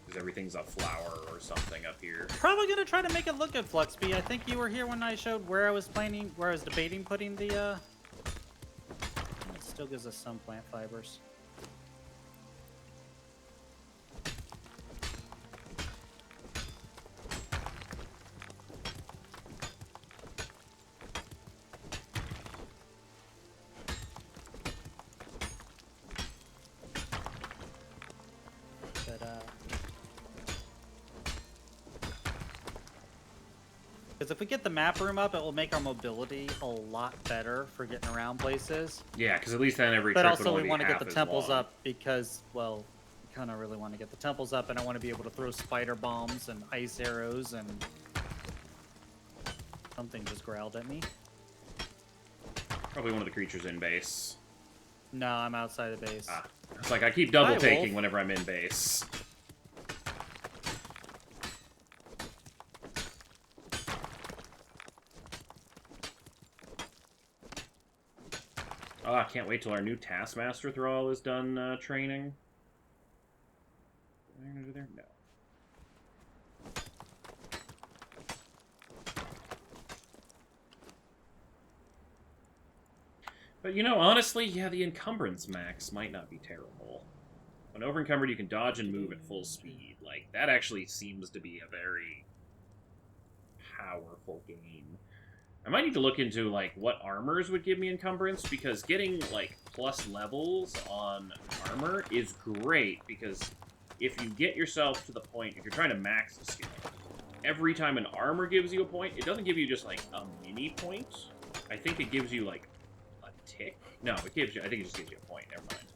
Speaker 1: Because everything's a flower or something up here.
Speaker 2: Probably going to try to make it look good, Fluxby. I think you were here when I showed where I was debating putting the... It still gives us some plant fibers. Because if we get the map room up, it will make our mobility a lot better for getting around places.
Speaker 1: Yeah, because at least then every
Speaker 2: But
Speaker 1: trip
Speaker 2: also
Speaker 1: would
Speaker 2: we
Speaker 1: want
Speaker 2: to get the temples
Speaker 1: long.
Speaker 2: up because, well, we kind of really want to get the temples up, and I want to be able to throw spider bombs and ice arrows, and something just growled at me.
Speaker 1: Probably one of the creatures in base.
Speaker 2: No, I'm outside the base.
Speaker 1: Ah, it's like I keep double taking
Speaker 2: Wolf.
Speaker 1: whenever I'm in base. Oh, I can't wait till our new Taskmaster Thrall is done training. There? No. But, you know, honestly, yeah, the encumbrance max might not be terrible. When over-encumbered, you can dodge and move at full speed. Like, that actually seems to be a very powerful game. I might need to look into, like, what armors would give me encumbrance, because getting, like, plus levels on armor is great, because if you get yourself to the point, if you're trying to max the skill, every time an armor gives you a point, it doesn't give you just, like, a mini point. I think it gives you, like, a tick. No, it gives you, I think it just gives you a point. Never mind.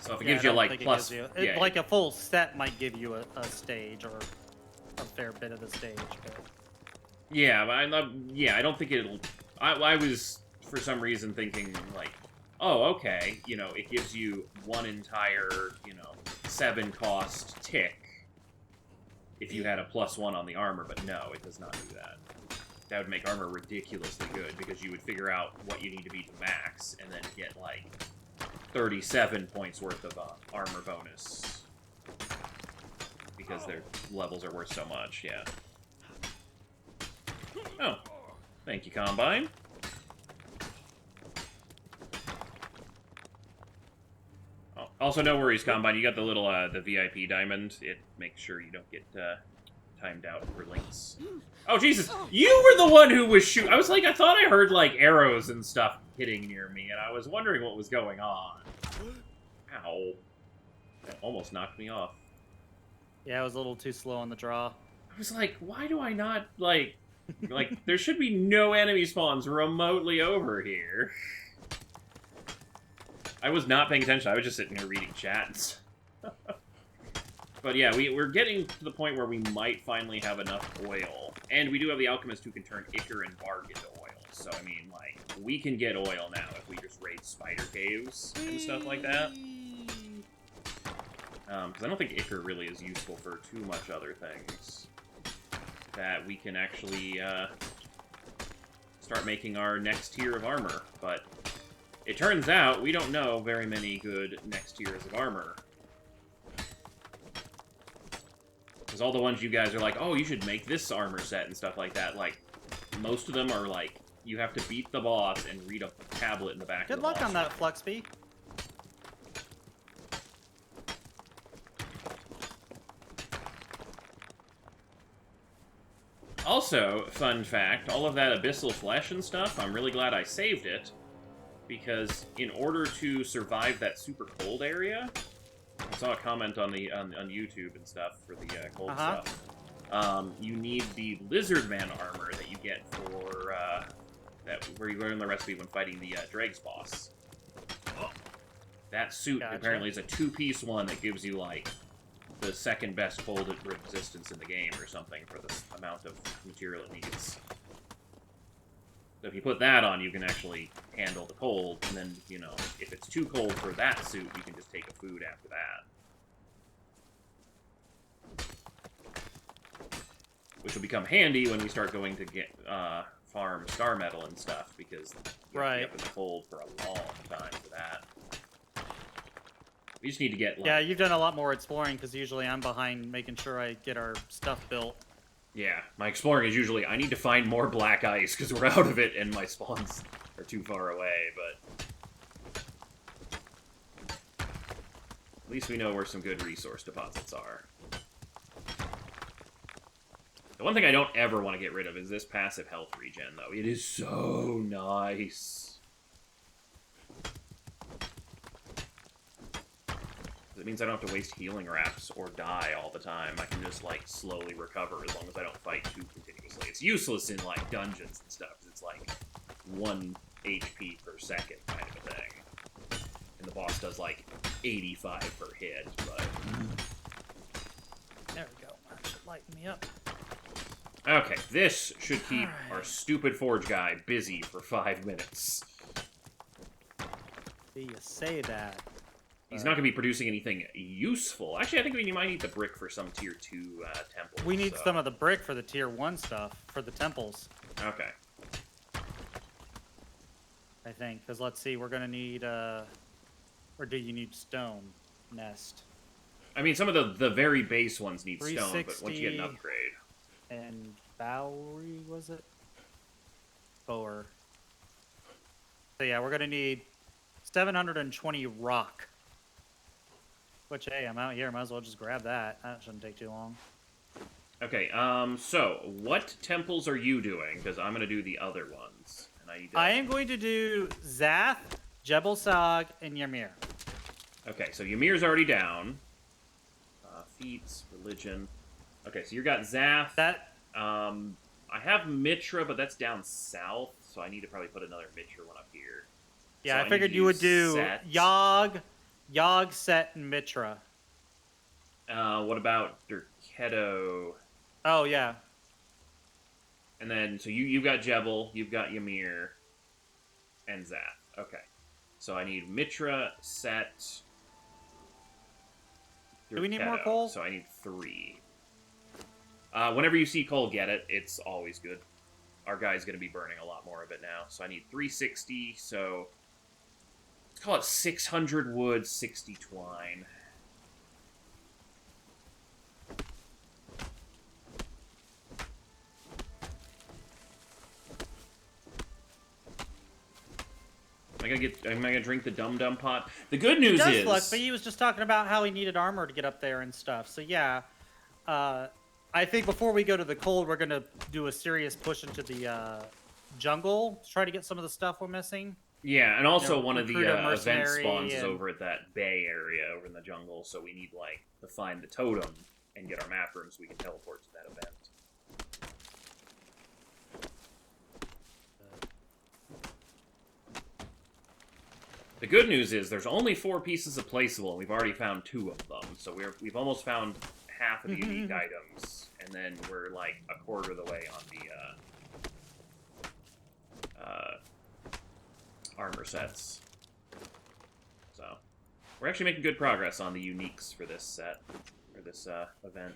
Speaker 1: So if it gives you, like, plus...
Speaker 2: yeah, like a full set might give you a stage, or a fair bit of the stage, but...
Speaker 1: Yeah, but I don't think it'll... I was, for some reason, thinking, like, oh, okay, you know, it gives you one entire, you know, 7-cost tick if you had a +1 on the armor, but no, it does not do that. That would make armor ridiculously good, because you would figure out what you need to be to max, and then get, like, 37 points worth of armor bonus. Because their levels are worth so much, yeah. Oh, thank you, Combine. Oh, also, no worries, Combine. You got the little, the VIP diamond. It makes sure you don't get, timed out for links. Oh, Jesus! You were the one who was shooting! I was like, I thought I heard, like, arrows and stuff hitting near me, and I was wondering what was going on. Ow. That almost knocked me off.
Speaker 2: Yeah, I was a little too slow on the draw.
Speaker 1: I was like, why do I not, like, there should be no enemy spawns remotely over here. I was not paying attention. I was just sitting here reading chats. But yeah, we're getting to the point where we might finally have enough oil. And we do have the alchemist who can turn ichor and bark into oil. So, I mean, like, we can get oil now if we just raid spider caves and stuff like that. Because I don't think ichor really is useful for too much other things. That we can actually start making our next tier of armor. But it turns out we don't know very many good next tiers of armor. Because all the ones you guys are like, oh, you should make this armor set and stuff like that, like, most of them are like, you have to beat the boss and read a tablet in the back of the boss.
Speaker 2: Good luck on that, Fluxby.
Speaker 1: Also, fun fact, all of that abyssal flesh and stuff, I'm really glad I saved it, because in order to survive that super cold area, I saw a comment on the on YouTube and stuff for the cold stuff. You need the lizard man armor that you get for where you learn the recipe when fighting the Dregs boss. That suit apparently is a 2-piece one that gives you like the second best cold resistance in the game or something for the amount of material it needs. So if you put that on, you can actually handle the cold, and then, you know, if it's too cold for that suit, you can just take a food after that. Which will become handy when we start going to get farm star metal and stuff, because you have to be up in the cold for a long time for that. We just need to get, like...
Speaker 2: Yeah, you've done a lot more exploring, because usually I'm behind making sure I get our stuff built.
Speaker 1: Yeah, my exploring is usually, I need to find more black ice, because we're out of it, and my spawns are too far away, but... At least we know where some good resource deposits are. The one thing I don't ever want to get rid of is this passive health regen, though. It is so nice. It means I don't have to waste healing wraps or die all the time. I can just, like, slowly recover as long as I don't fight too continuously. It's useless in, like, dungeons and stuff, 'cause it's, like, 1 HP per second kind of a thing. And the boss does, like, 85 per hit, but...
Speaker 2: There we go. That should lighten me up.
Speaker 1: Okay, this should keep our stupid forge guy busy for 5 minutes.
Speaker 2: See, you say that.
Speaker 1: He's not going to be producing anything useful. Actually, I think we might need the brick for some tier 2 temples.
Speaker 2: We need some of the brick for the tier 1 stuff, for the temples.
Speaker 1: Okay.
Speaker 2: I think, because let's see, we're going to need, or do you need stone nest?
Speaker 1: I mean, some of the very base ones need stone, but once you get an upgrade.
Speaker 2: And Bowery, was it? Bower. So yeah, we're going to need 720 rock. Which, hey, I'm out here. Might as well just grab that. That shouldn't take too long.
Speaker 1: Okay, so, what temples are you doing? Because I'm going to do the other ones. And
Speaker 2: I am going to do Zath, Jebel Sag, and Ymir.
Speaker 1: Okay, so Ymir's already down. Feats, religion. Okay, so you got Zath. I have Mitra, but that's down south, so I need to probably put another Mitra one up here.
Speaker 2: Yeah,
Speaker 1: so
Speaker 2: I figured you would do
Speaker 1: Set.
Speaker 2: Yogg, Set, and Mitra.
Speaker 1: What about Durketo?
Speaker 2: Oh, yeah.
Speaker 1: And then, so you've got Jebel, you've got Ymir, and Zath. Okay. So I need Mitra, Set...
Speaker 2: Do we need more coal?
Speaker 1: So I need 3. Whenever you see coal, get it. It's always good. Our guy's going to be burning a lot more of it now. So I need 360, so... Let's call it 600 wood, 60 twine. Am I gonna drink the Dum Dum pot? The good news is...
Speaker 2: Look, but he was just talking about how he needed armor to get up there and stuff. So yeah, I think before we go to the cold, we're gonna do a serious push into the jungle to try to get some of the stuff we're missing.
Speaker 1: Yeah, and also one of the event spawns
Speaker 2: and...
Speaker 1: is over at that bay area over in the jungle, so we need, like, to find the totem and get our map room so we can teleport to that event. The good news is there's only 4 pieces of placeable, and we've already found 2 of them. So we've almost found half of the unique items, and then we're like a quarter of the way on the armor sets. So we're actually making good progress on the uniques for this set, or this event.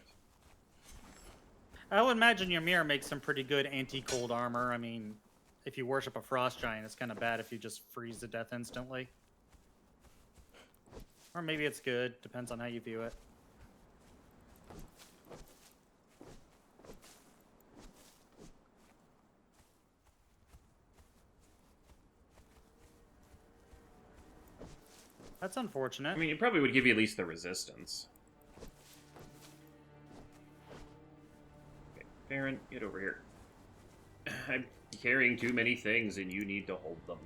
Speaker 2: I would imagine Ymir makes some pretty good anti-cold armor. I mean, if you worship a frost giant, it's kind of bad if you just freeze to death instantly. Or maybe it's good. Depends on how you view it. That's unfortunate.
Speaker 1: I mean, it probably would give you at least the resistance. Okay, Farron, get over here. I'm carrying too many things, and you need to hold them.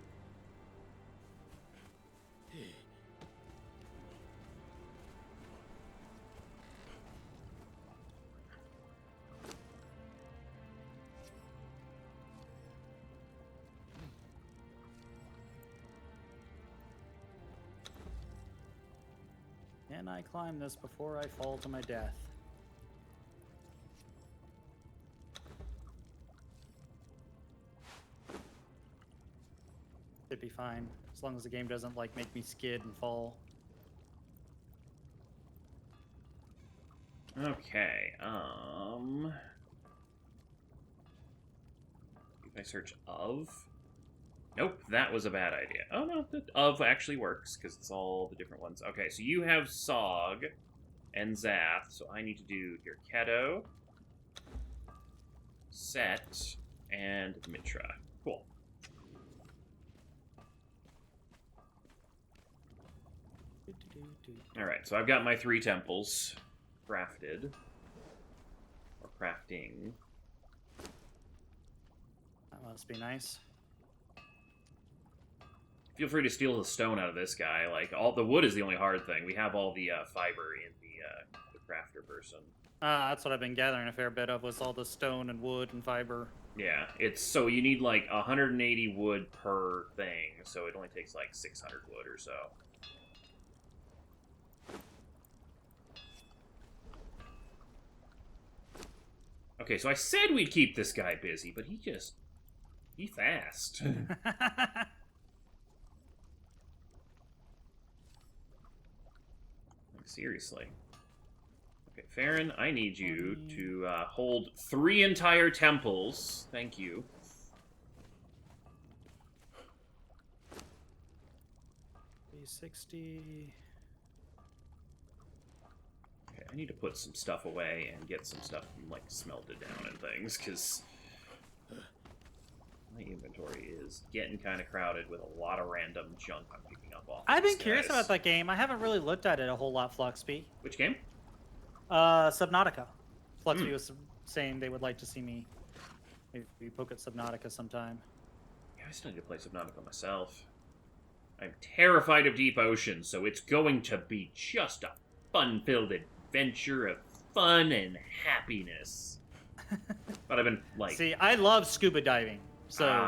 Speaker 2: Can I climb this before I fall to my death? Should be fine, as long as the game doesn't, like, make me skid and fall.
Speaker 1: Okay, if I search of... Nope, that was a bad idea. Oh no, the of actually works, because it's all the different ones. Okay, so you have Sog and Zath, so I need to do your Keto, Set, and Mitra. Cool. Alright, so I've got my 3 temples crafted. Or crafting.
Speaker 2: That must be nice.
Speaker 1: Feel free to steal the stone out of this guy. Like, all the wood is the only hard thing. We have all the fiber in the crafter person.
Speaker 2: That's what I've been gathering a fair bit of, was all the stone and wood and fiber.
Speaker 1: Yeah, it's so you need like 180 wood per thing, so it only takes like 600 wood or so. Okay, so I said we'd keep this guy busy, but he fast. Like, seriously. Okay, Farron, I need you to hold 3 entire temples. Thank you.
Speaker 2: $60.
Speaker 1: Okay, I need to put some stuff away and get some stuff like smelted down and things, because my inventory is getting kind of crowded with a lot of random junk I'm picking up off.
Speaker 2: I've been curious about that game. I haven't really looked at it a whole lot, Fluxby.
Speaker 1: Which game?
Speaker 2: Subnautica. Fluxby was saying they would like to see me maybe poke at Subnautica sometime.
Speaker 1: Yeah, I still need to play Subnautica myself. I'm terrified of deep ocean, so it's going to be just a fun-filled adventure of fun and happiness. But I've been like...
Speaker 2: See, I love scuba diving, so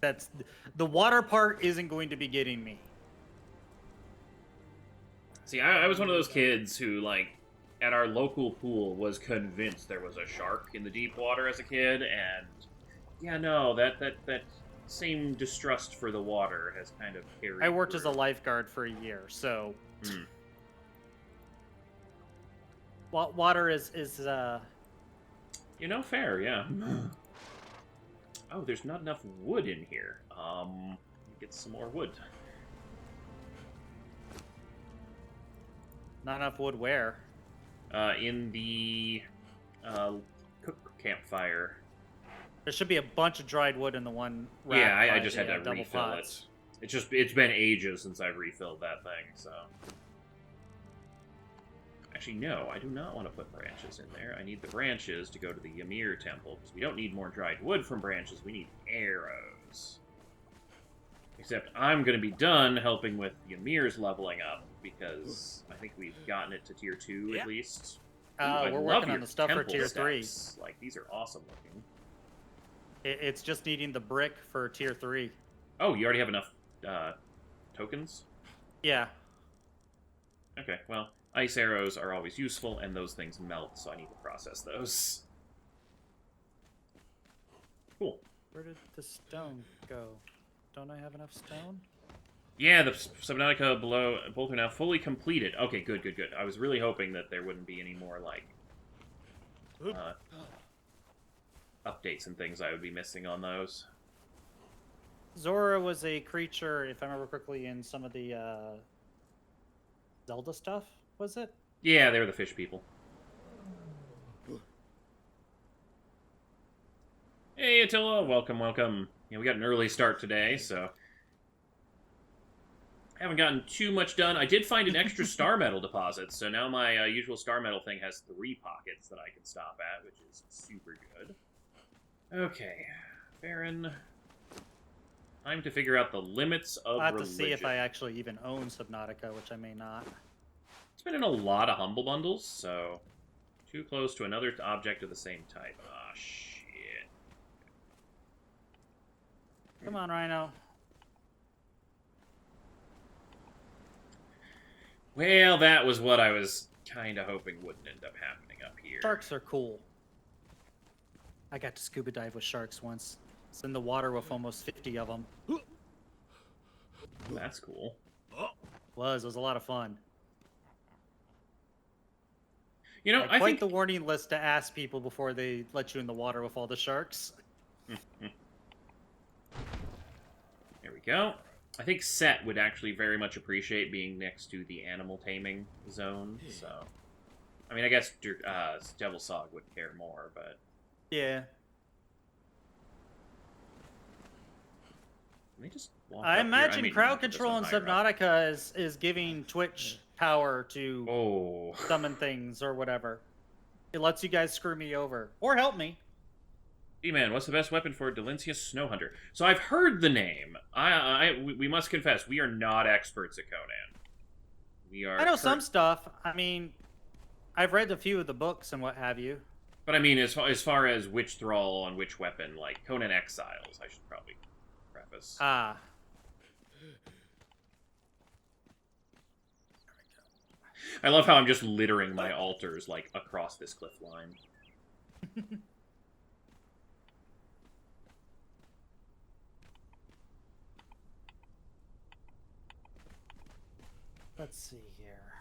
Speaker 2: that's the water part isn't going to be getting me.
Speaker 1: See, I was one of those kids who, like, at our local pool was convinced there was a shark in the deep water as a kid, and yeah, no, that same distrust for the water has kind of carried
Speaker 2: I worked
Speaker 1: through.
Speaker 2: as a lifeguard for a year, so water is
Speaker 1: you know, fair, yeah. Oh, there's not enough wood in here. Get some more wood.
Speaker 2: not enough wood where?
Speaker 1: In the cook campfire.
Speaker 2: There should be a bunch of dried wood in the one rack.
Speaker 1: Yeah, I
Speaker 2: by
Speaker 1: just
Speaker 2: the,
Speaker 1: had to
Speaker 2: double
Speaker 1: refill
Speaker 2: pots.
Speaker 1: it. It's been ages since I've refilled that thing, so. Actually, no, I do not want to put branches in there. I need the branches to go to the Ymir temple, because we don't need more dried wood from branches, we need arrows. Except I'm going to be done helping with Ymir's leveling up, because I think we've gotten it to tier 2 at least. Ooh,
Speaker 2: We're working on the stuff for tier 3.
Speaker 1: Like, these are awesome looking.
Speaker 2: It's just needing the brick for tier 3.
Speaker 1: Oh, you already have enough tokens?
Speaker 2: Yeah.
Speaker 1: Okay, well, ice arrows are always useful, and those things melt, so I need to process those. Cool.
Speaker 2: Where did the stone go? Don't I have enough stone?
Speaker 1: Yeah, the Subnautica below both are now fully completed. Okay, good. I was really hoping that there wouldn't be any more, like, updates and things I would be missing on those.
Speaker 2: Zora was a creature, if I remember correctly, in some of the Zelda stuff, was it?
Speaker 1: Yeah, they were the fish people. Hey, Attila, welcome. Yeah, we got an early start today, so... I haven't gotten too much done. I did find an extra star metal deposit, so now my usual star metal thing has 3 pockets that I can stop at, which is super good. Okay, Farron. Time to figure out the limits of
Speaker 2: I'll have
Speaker 1: religion.
Speaker 2: to see if I actually even own Subnautica, which I may not.
Speaker 1: It's been in a lot of humble bundles, so... Too close to another object of the same type. Ah, shit.
Speaker 2: Come on, Rhino.
Speaker 1: Well, that was what I was kind of hoping wouldn't end up happening up here.
Speaker 2: Sharks are cool. I got to scuba dive with sharks once. It's in the water with almost 50 of them.
Speaker 1: That's cool.
Speaker 2: It was a lot of fun.
Speaker 1: You know, I
Speaker 2: quite
Speaker 1: think
Speaker 2: the warning list to ask people before they let you in the water with all the sharks.
Speaker 1: There we go. I think Set would actually very much appreciate being next to the animal taming zone, so... I mean, I guess Devil Sog would care more, but...
Speaker 2: Yeah.
Speaker 1: They just walk
Speaker 2: I
Speaker 1: up here?
Speaker 2: imagine
Speaker 1: mean,
Speaker 2: crowd
Speaker 1: this
Speaker 2: control in
Speaker 1: one higher up.
Speaker 2: Subnautica is giving Twitch power to
Speaker 1: Oh.
Speaker 2: summon things or whatever. It lets you guys screw me over. Or help me.
Speaker 1: D-Man, what's the best weapon for Delencious Snowhunter? So I've heard the name. We must confess, we are not experts at Conan. We are.
Speaker 2: I know some stuff. I mean, I've read a few of the books and what have you.
Speaker 1: But I mean, as far as which thrall on which weapon, like Conan Exiles, I should probably preface.
Speaker 2: Ah.
Speaker 1: I love how I'm just littering my altars, like, across this cliff line.
Speaker 2: Let's see here.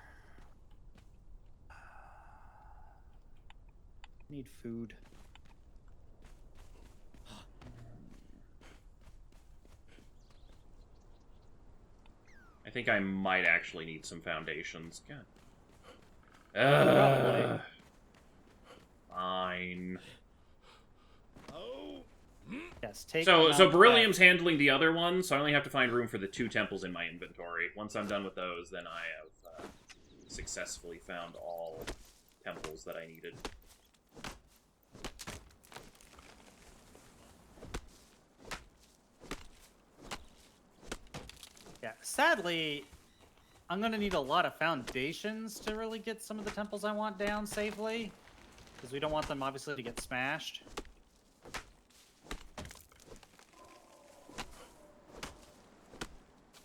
Speaker 2: Need food.
Speaker 1: I think I might actually need some foundations. God. Fine.
Speaker 2: Yes, take.
Speaker 1: So Beryllium's handling the other one, so I only have to find room for the 2 temples in my inventory. Once I'm done with those, then I have successfully found all temples that I needed.
Speaker 2: Yeah, sadly, I'm gonna need a lot of foundations to really get some of the temples I want down safely, because we don't want them obviously to get smashed.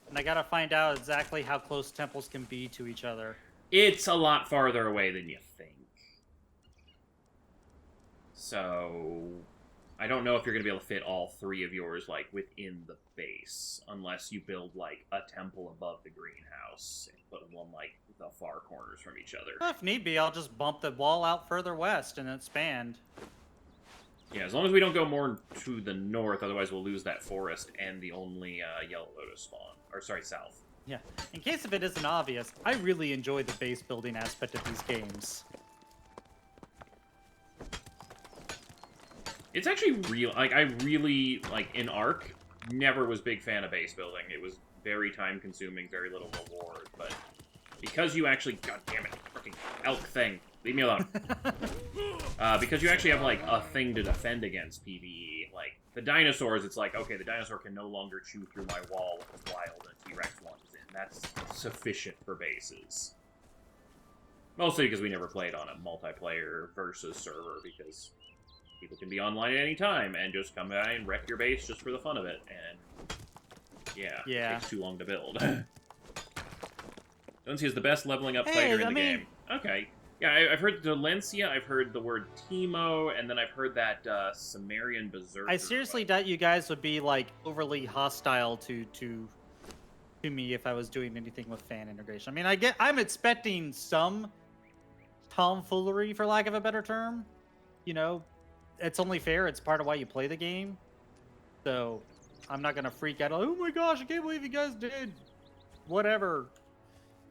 Speaker 2: And I gotta find out exactly how close temples can be to each other.
Speaker 1: It's a lot farther away than you think. So I don't know if you're going to be able to fit all 3 of yours, like, within the base, unless you build, like, a temple above the greenhouse and put one, like, the far corners from each other.
Speaker 2: If need be, I'll just bump the wall out further west and expand.
Speaker 1: Yeah, as long as we don't go more to the north, otherwise we'll lose that forest and the only Yellow Lotus spawn. Or, sorry, south.
Speaker 2: Yeah. In case if it isn't obvious, I really enjoy the base building aspect of these games.
Speaker 1: It's actually real. Like, I really, like, in Ark, never was big fan of base building. It was very time-consuming, very little reward. But because you actually, god damn it, freaking elk thing, leave me alone. Because you actually have, like, a thing to defend against PvE. Like, the dinosaurs, it's like, okay, the dinosaur can no longer chew through my wall with his wild and T-Rex ones in. That's sufficient for bases. Mostly because we never played on a multiplayer versus server, because people can be online at any time and just come by and wreck your base just for the fun of it. And yeah. It takes too long to build. Delencia is the best leveling up fighter in the game. Okay. Yeah, I've heard Delencia, I've heard the word Teemo, and then I've heard that Sumerian Berserker.
Speaker 2: I seriously doubt you guys would be, like, overly hostile to me if I was doing anything with fan integration. I mean, I'm expecting some tomfoolery, for lack of a better term. You know, it's only fair. It's part of why you play the game. So I'm not going to freak out. Oh my gosh, I can't believe you guys did whatever,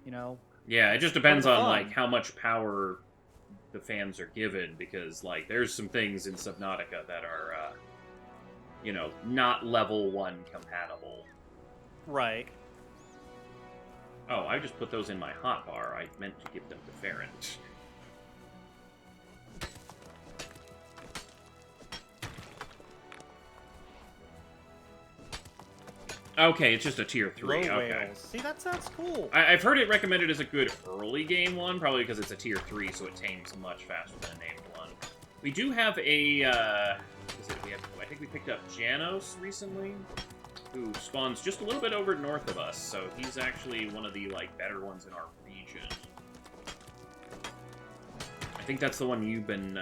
Speaker 2: you know.
Speaker 1: Yeah, it just depends on, like, how much power the fans are given, because, like, there's some things in Subnautica that are, you know, not level 1 compatible.
Speaker 2: Right.
Speaker 1: Oh, I just put those in my hotbar. I meant to give them to Ferrant. Okay, it's just a tier 3.
Speaker 2: Low
Speaker 1: okay.
Speaker 2: whales. See, that sounds cool.
Speaker 1: I've heard it recommended as a good early game one, probably because it's a tier 3, so it tames much faster than a named one. We do have a, I think we picked up Janos recently, who spawns just a little bit over north of us, so he's actually one of the, like, better ones in our region. I think that's the one you've been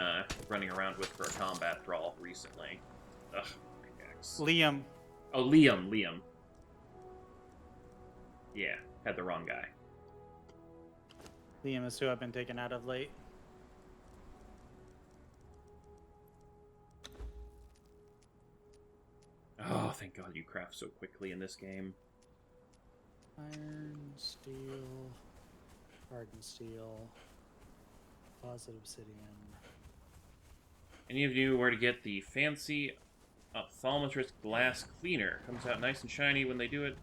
Speaker 1: running around with for a combat thrall recently. Ugh, pickaxe.
Speaker 2: Liam.
Speaker 1: Oh, Liam. Yeah, had the wrong guy.
Speaker 2: Liam is who I've been taken out of late.
Speaker 1: Oh, thank God you craft so quickly in this game.
Speaker 2: Iron, steel, hardened steel, deposit obsidian.
Speaker 1: Any of you where to get the fancy ophthalmotrist glass cleaner? Comes out nice and shiny when they do it.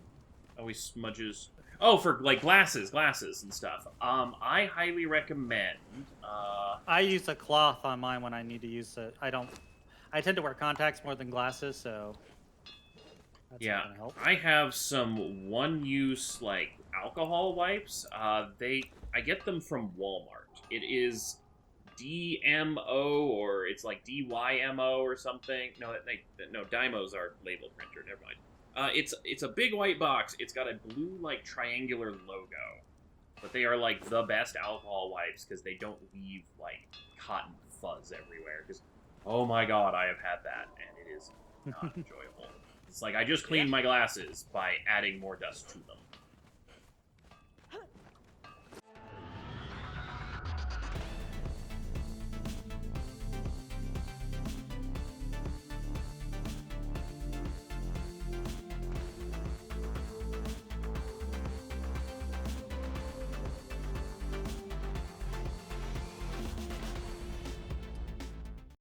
Speaker 1: Always smudges. Oh, for, like, glasses and stuff. I highly recommend,
Speaker 2: I use a cloth on mine when I need to use it. I tend to wear contacts more than glasses, so that's not gonna help.
Speaker 1: I have some one-use like alcohol wipes. I get them from Walmart. It is DMO or it's like DYMO or something. No, no, Dymos are label printer. Never mind. It's a big white box. It's got a blue like triangular logo, but they are like the best alcohol wipes because they don't leave like cotton fuzz everywhere. Because oh my god, I have had that and it is not enjoyable. It's like I just cleaned my glasses by adding more dust to them.